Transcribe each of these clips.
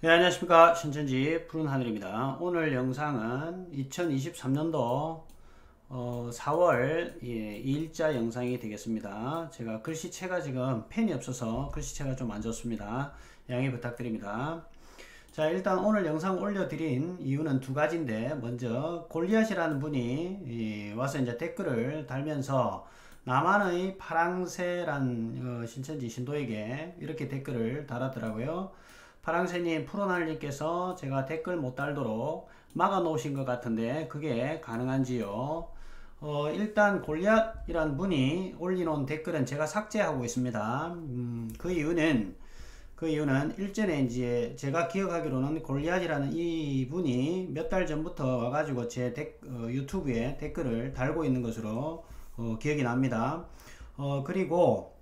네, 안녕하십니까. 신천지 푸른하늘입니다. 오늘 영상은 2023년도 4월 2일자 영상이 되겠습니다. 제가 글씨체가 지금 펜이 없어서 글씨체가 좀 안 좋습니다. 양해 부탁드립니다. 자, 일단 오늘 영상 올려드린 이유는 두 가지인데, 먼저 골리앗이라는 분이 와서 이제 댓글을 달면서 남한의 파랑새란 신천지 신도에게 이렇게 댓글을 달았더라고요. 파랑새님, 푸른하늘님께서 제가 댓글 못 달도록 막아 놓으신 것 같은데 그게 가능한지요? 일단 골리앗이란 분이 올려놓은 댓글은 제가 삭제하고 있습니다. 그 이유는 일전에 이제 제가 기억하기로는 골리앗이라는 이 분이 몇 달 전부터 와가지고 제 유튜브에 댓글을 달고 있는 것으로 기억이 납니다. 그리고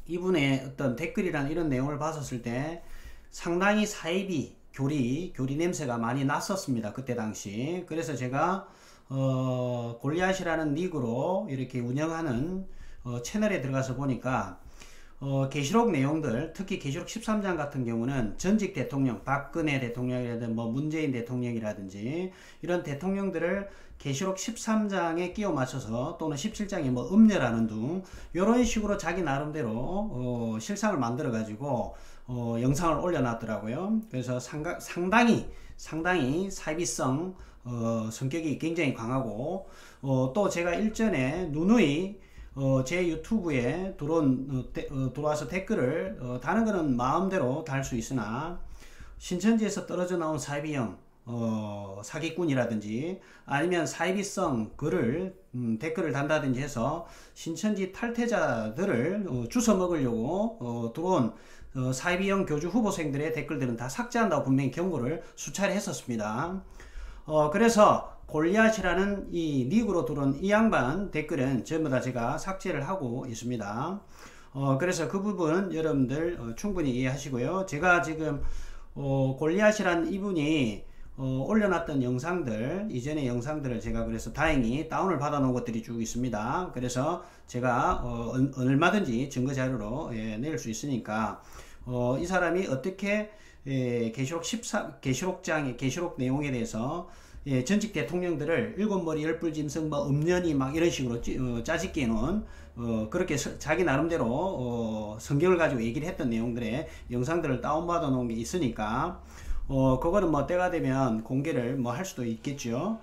이분의 어떤 댓글이란 이런 내용을 봤었을 때 상당히 사이비 교리 냄새가 많이 났었습니다. 그때 당시. 그래서 제가 골리앗이라는 닉으로 이렇게 운영하는 채널에 들어가서 보니까 계시록 내용들, 특히 계시록 13장 같은 경우는 전직 대통령, 박근혜 대통령이라든지 뭐 문재인 대통령이라든지 이런 대통령들을 계시록 13장에 끼워 맞춰서 또는 17장에 뭐 음녀라는 둥 이런 식으로 자기 나름대로 실상을 만들어 가지고 영상을 올려놨더라고요. 그래서 상당히 사이비성 성격이 굉장히 강하고 또 제가 일전에 누누이 제 유튜브에 들어와서 댓글을 다는 거는 마음대로 달 수 있으나 신천지에서 떨어져 나온 사이비형 사기꾼이라든지 아니면 사이비성 글을 댓글을 단다든지 해서 신천지 탈퇴자들을 주워 먹으려고 들어온 사이비형 교주 후보생들의 댓글들은 다 삭제한다고 분명히 경고를 수차례 했었습니다. 그래서 골리앗이라는 이 닉으로 들어온 이 양반 댓글은 전부 다 제가 삭제를 하고 있습니다. 그래서 그 부분 여러분들 충분히 이해하시고요. 제가 지금 골리앗이라는 이분이 올려놨던 영상들, 이전의 영상들을 제가 그래서 다행히 다운을 받아 놓은 것들이 쭉 있습니다. 그래서 제가 얼마든지 증거 자료로 낼 수 있으니까 이 사람이 어떻게 계시록 14 계시록 내용에 대해서 전직 대통령들을 일곱 머리 열불 짐승 뭐 음년이 막 이런 식으로 짜집기에는 그렇게 자기 나름대로 성경을 가지고 얘기를 했던 내용들의 영상들을 다운받아 놓은 게 있으니까 그거는 뭐 때가 되면 공개를 뭐 할 수도 있겠죠.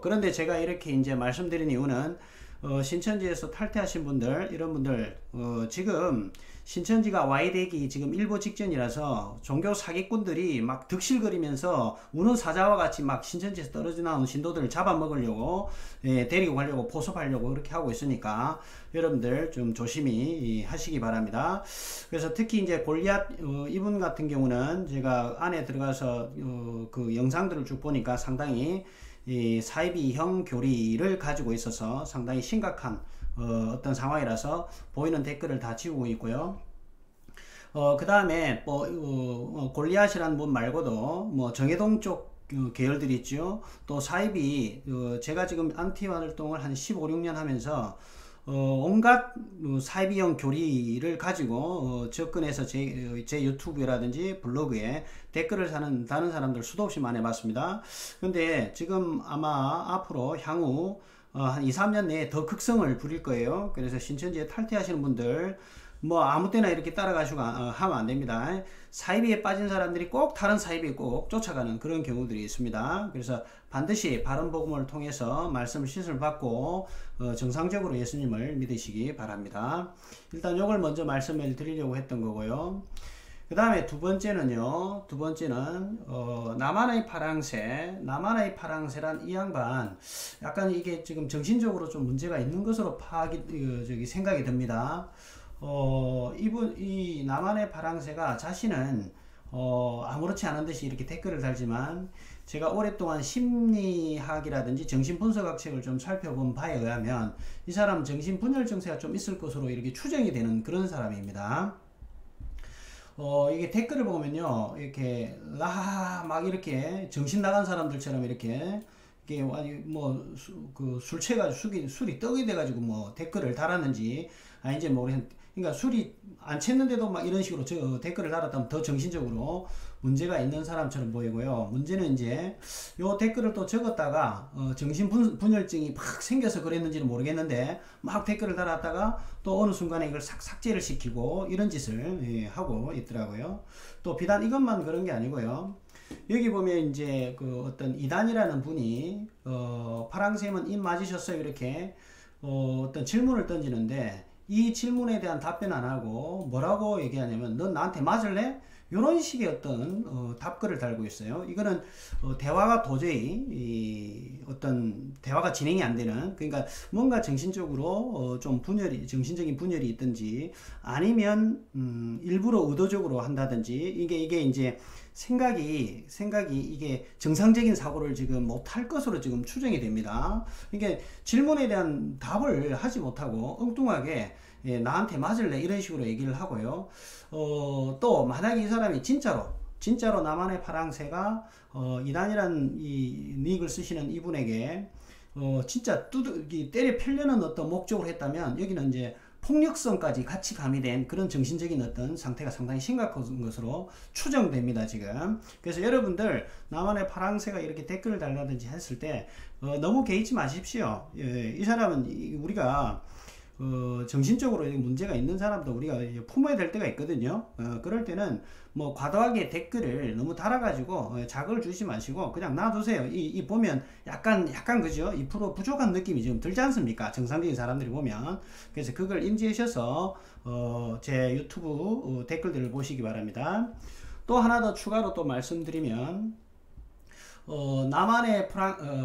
그런데 제가 이렇게 이제 말씀드린 이유는 신천지에서 탈퇴하신 분들, 이런 분들, 지금 신천지가 와이되기 지금 일보 직전이라서 종교 사기꾼들이 막 득실거리면서 우는 사자와 같이 막 신천지에서 떨어져 나온 신도들을 잡아먹으려고, 데리고 가려고 포섭하려고 그렇게 하고 있으니까 여러분들 좀 조심히 하시기 바랍니다. 그래서 특히 이제 골리앗, 이분 같은 경우는 제가 안에 들어가서 그 영상들을 쭉 보니까 상당히 이 사이비형 교리를 가지고 있어서 상당히 심각한 어떤 상황이라서 보이는 댓글을 다 지우고 있고요. 그 다음에 뭐 골리앗이라는 분 말고도 뭐 정해동 쪽 계열들이 있죠. 또 사이비 제가 지금 안티 활동을 한 15, 16년 하면서 온갖 사이비형 교리를 가지고 접근해서 제 유튜브라든지 블로그에 댓글을 다는 사람들 수도 없이 많이 봤습니다. 근데 지금 아마 앞으로 향후 한 2, 3년 내에 더 극성을 부릴 거예요. 그래서 신천지에 탈퇴하시는 분들 뭐 아무 때나 이렇게 따라가시고 하면 안 됩니다. 사이비에 빠진 사람들이 꼭 다른 사이비에 꼭 쫓아가는 그런 경우들이 있습니다. 그래서 반드시 바른 복음을 통해서 말씀 시술 받고 정상적으로 예수님을 믿으시기 바랍니다. 일단 이걸 먼저 말씀을 드리려고 했던 거고요. 그 다음에 두 번째는 나만의 파랑새란 이 양반 약간 이게 지금 정신적으로 좀 문제가 있는 것으로 생각이 듭니다. 이 나만의 파랑새가 자신은 아무렇지 않은 듯이 이렇게 댓글을 달지만 제가 오랫동안 심리학이라든지 정신분석학 책을 좀 살펴본 바에 의하면 이 사람 정신분열 증세가 좀 있을 것으로 이렇게 추정이 되는 그런 사람입니다. 이게 댓글을 보면요, 이렇게 막 이렇게 정신 나간 사람들처럼 이렇게 뭐술 취해가지고 술이 떡이 돼가지고 뭐 댓글을 달았는지 아닌지 모르겠는데 그러니까 술이 안 챘는데도 막 이런 식으로 댓글을 달았다면 더 정신적으로 문제가 있는 사람처럼 보이고요. 문제는 이제 요 댓글을 또 적었다가 정신분열증이 막 생겨서 그랬는지는 모르겠는데 막 댓글을 달았다가 또 어느 순간에 이걸 삭제를 시키고 이런 짓을 하고 있더라고요. 또 비단 이것만 그런 게 아니고요. 여기 보면 이제 그 어떤 이단이라는 분이 파랑새는 입 맞으셨어요 이렇게 어떤 질문을 던지는데 이 질문에 대한 답변 안 하고 뭐라고 얘기하냐면 넌 나한테 맞을래? 이런 식의 어떤 답글을 달고 있어요. 이거는 대화가 도저히 어떤 대화가 진행이 안 되는, 그러니까 뭔가 정신적으로 좀 정신적인 분열이 있든지 아니면 일부러 의도적으로 한다든지 이게 이제 생각이 이게 정상적인 사고를 지금 못할 것으로 지금 추정이 됩니다. 이게 질문에 대한 답을 하지 못하고 엉뚱하게 나한테 맞을래 이런 식으로 얘기를 하고요. 또 만약에 이 사람이 진짜로 나만의 파랑새가 이단이란 이 닉을 쓰시는 이분에게 진짜 때려 펴려는 어떤 목적으로 했다면 여기는 이제 폭력성까지 같이 가미된 그런 정신적인 어떤 상태가 상당히 심각한 것으로 추정됩니다 지금. 그래서 여러분들 나만의 파랑새가 이렇게 댓글을 달라든지 했을 때 너무 개의치 마십시오. 이 사람은 우리가 정신적으로 문제가 있는 사람도 우리가 품어야 될 때가 있거든요. 그럴 때는 뭐 과도하게 댓글을 너무 달아가지고 자극을 주지 마시고 그냥 놔두세요. 이 보면 약간 그죠? 2% 부족한 느낌이 좀 들지 않습니까? 정상적인 사람들이 보면. 그래서 그걸 인지하셔서 제 유튜브 댓글들을 보시기 바랍니다. 또 하나 더 추가로 또 말씀드리면 나만의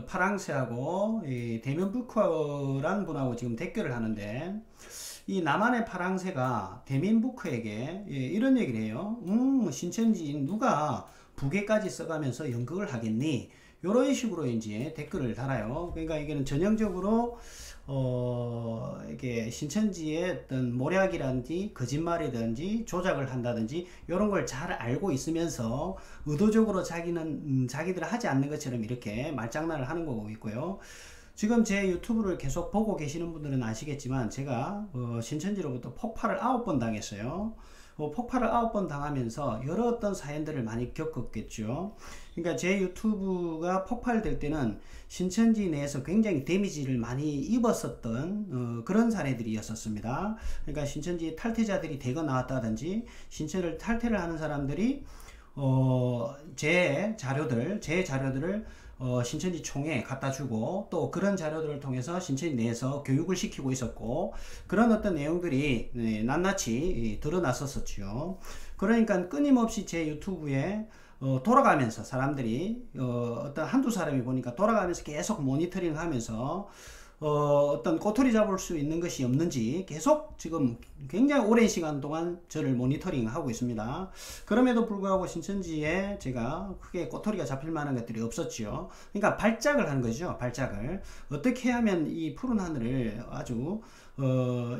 파랑새하고 대면부커란 분하고 지금 댓글을 하는데 이 나만의 파랑새가 대면부커에게 이런 얘기를 해요. 신천지 누가 부계까지 써가면서 연극을 하겠니? 이런 식으로 이제 댓글을 달아요. 그러니까 이게는 전형적으로 이게 신천지의 어떤 모략이라든지 거짓말이든지 조작을 한다든지 이런 걸 잘 알고 있으면서 의도적으로 자기들은 하지 않는 것처럼 이렇게 말장난을 하는 거고 있고요. 지금 제 유튜브를 계속 보고 계시는 분들은 아시겠지만 제가 신천지로부터 폭발을 9번 당했어요. 폭발을 9번 당하면서 여러 어떤 사연들을 많이 겪었겠죠. 그러니까 제 유튜브가 폭발될 때는 신천지 내에서 굉장히 데미지를 많이 입었었던 그런 사례들이었습니다. 그러니까 신천지 탈퇴자들이 대거 나왔다든지 신천지를 탈퇴를 하는 사람들이 제 자료들을 신천지 총에 갖다 주고 또 그런 자료들을 통해서 신천지 내에서 교육을 시키고 있었고 그런 어떤 내용들이 낱낱이 드러났었죠. 그러니까 끊임없이 제 유튜브에 돌아가면서 사람들이 어떤 한두 사람이 보니까 돌아가면서 계속 모니터링 하면서 어떤 꼬투리 잡을 수 있는 것이 없는지 계속 지금 굉장히 오랜 시간 동안 저를 모니터링 하고 있습니다. 그럼에도 불구하고 신천지에 제가 크게 꼬투리가 잡힐 만한 것들이 없었죠. 그러니까 발작을 하는 거죠. 발작을 어떻게 하면 이 푸른 하늘을 아주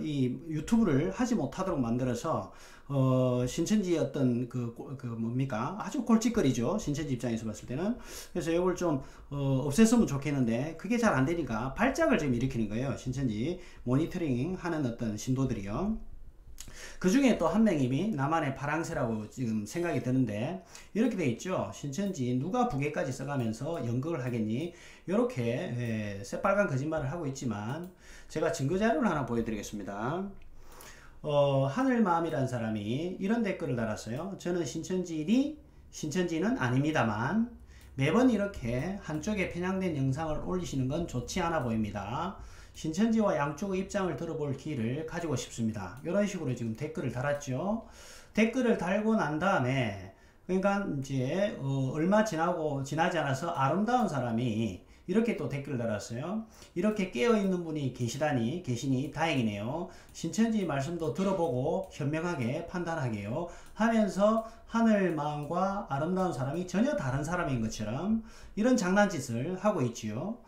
이 유튜브를 하지 못하도록 만들어서 신천지의 어떤 뭡니까 아주 골칫거리죠. 신천지 입장에서 봤을 때는. 그래서 이걸 좀 없앴으면 좋겠는데 그게 잘 안되니까 발작을 좀 일으키는 거예요. 신천지 모니터링 하는 어떤 신도들이요. 그 중에 또 한 명이 나만의 파랑새라고 지금 생각이 드는데 이렇게 돼 있죠. 신천지 누가 부계까지 써가면서 연극을 하겠니? 이렇게 새빨간 거짓말을 하고 있지만 제가 증거자료를 하나 보여드리겠습니다. 하늘마음이라는 사람이 이런 댓글을 달았어요. 저는 신천지는 아닙니다만 매번 이렇게 한쪽에 편향된 영상을 올리시는 건 좋지 않아 보입니다. 신천지와 양쪽의 입장을 들어볼 기회를 가지고 싶습니다. 이런 식으로 지금 댓글을 달았죠. 댓글을 달고 난 다음에 그러니까 이제 얼마 지나지 않아서 아름다운 사람이 이렇게 또 댓글을 달았어요. 이렇게 깨어있는 분이 계시니 다행이네요. 신천지 말씀도 들어보고 현명하게 판단하게요. 하면서 하늘마음과 아름다운 사람이 전혀 다른 사람인 것처럼 이런 장난짓을 하고 있지요.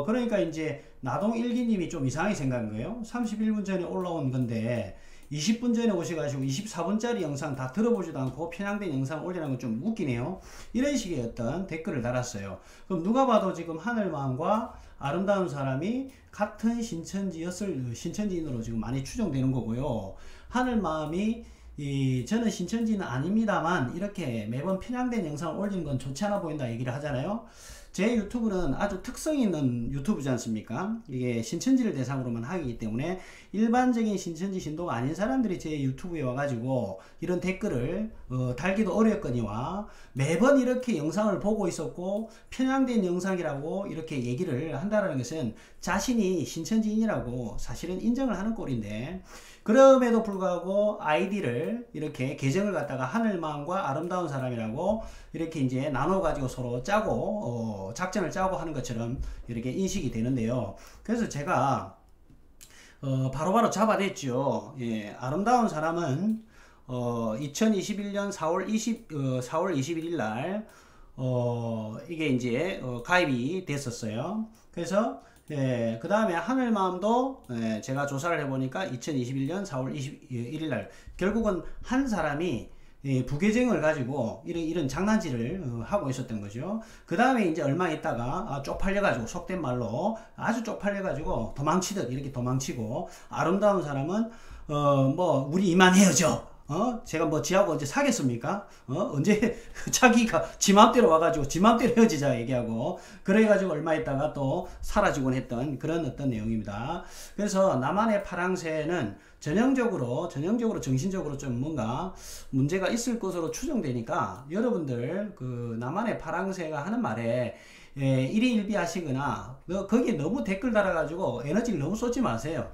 그러니까 이제 나동일기님이 좀 이상하게 생각한 거예요. 31분 전에 올라온 건데 20분 전에 오셔가지고 24분짜리 영상 다 들어보지도 않고 편향된 영상 올리는 건 좀 웃기네요. 이런 식의 어떤 댓글을 달았어요. 그럼 누가 봐도 지금 하늘마음과 아름다운 사람이 같은 신천지인으로 지금 많이 추정되는 거고요. 하늘마음이 저는 신천지는 아닙니다만 이렇게 매번 편향된 영상을 올리는 건 좋지 않아 보인다 얘기를 하잖아요. 제 유튜브는 아주 특성 있는 유튜브지 않습니까? 이게 신천지를 대상으로만 하기 때문에 일반적인 신천지 신도가 아닌 사람들이 제 유튜브에 와가지고 이런 댓글을 달기도 어렵거니와 매번 이렇게 영상을 보고 있었고 편향된 영상이라고 이렇게 얘기를 한다는 것은 자신이 신천지인이라고 사실은 인정을 하는 꼴인데, 그럼에도 불구하고 아이디를 이렇게 계정을 갖다가 하늘마음과 아름다운 사람이라고 이렇게 이제 나눠 가지고 서로 짜고 작전을 짜고 하는 것처럼 이렇게 인식이 되는데요. 그래서 제가 바로바로 잡아냈죠. 예, 아름다운 사람은 2021년 4월 21일 날 이게 이제 가입이 됐었어요. 그래서 예, 그 다음에 하늘마음도 제가 조사를 해보니까 2021년 4월 21일 날 결국은 한 사람이 부계정을 가지고 이런 장난질을 하고 있었던 거죠. 그 다음에 이제 얼마 있다가 쪽팔려가지고, 속된 말로 아주 쪽팔려가지고 도망치듯 이렇게 도망치고, 아름다운 사람은 뭐 우리 이만 헤어져, 제가 뭐 지하고 언제 사겠습니까? 언제 자기가 지 맘대로 와가지고 지 맘대로 헤어지자 얘기하고, 그래가지고 얼마 있다가 또 사라지곤 했던 그런 어떤 내용입니다. 그래서 나만의 파랑새는 전형적으로 정신적으로 좀 뭔가 문제가 있을 것으로 추정되니까, 여러분들 그 나만의 파랑새가 하는 말에 일희일비 하시거나 거기에 너무 댓글 달아가지고 에너지를 너무 쏟지 마세요.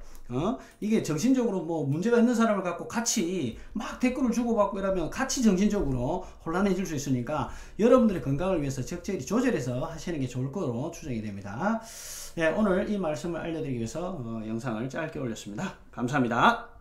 이게 정신적으로 뭐 문제가 있는 사람을 갖고 같이 막 댓글을 주고받고 이러면 같이 정신적으로 혼란해질 수 있으니까 여러분들의 건강을 위해서 적절히 조절해서 하시는 게 좋을 거로 추정이 됩니다. 네, 오늘 이 말씀을 알려드리기 위해서 영상을 짧게 올렸습니다. 감사합니다.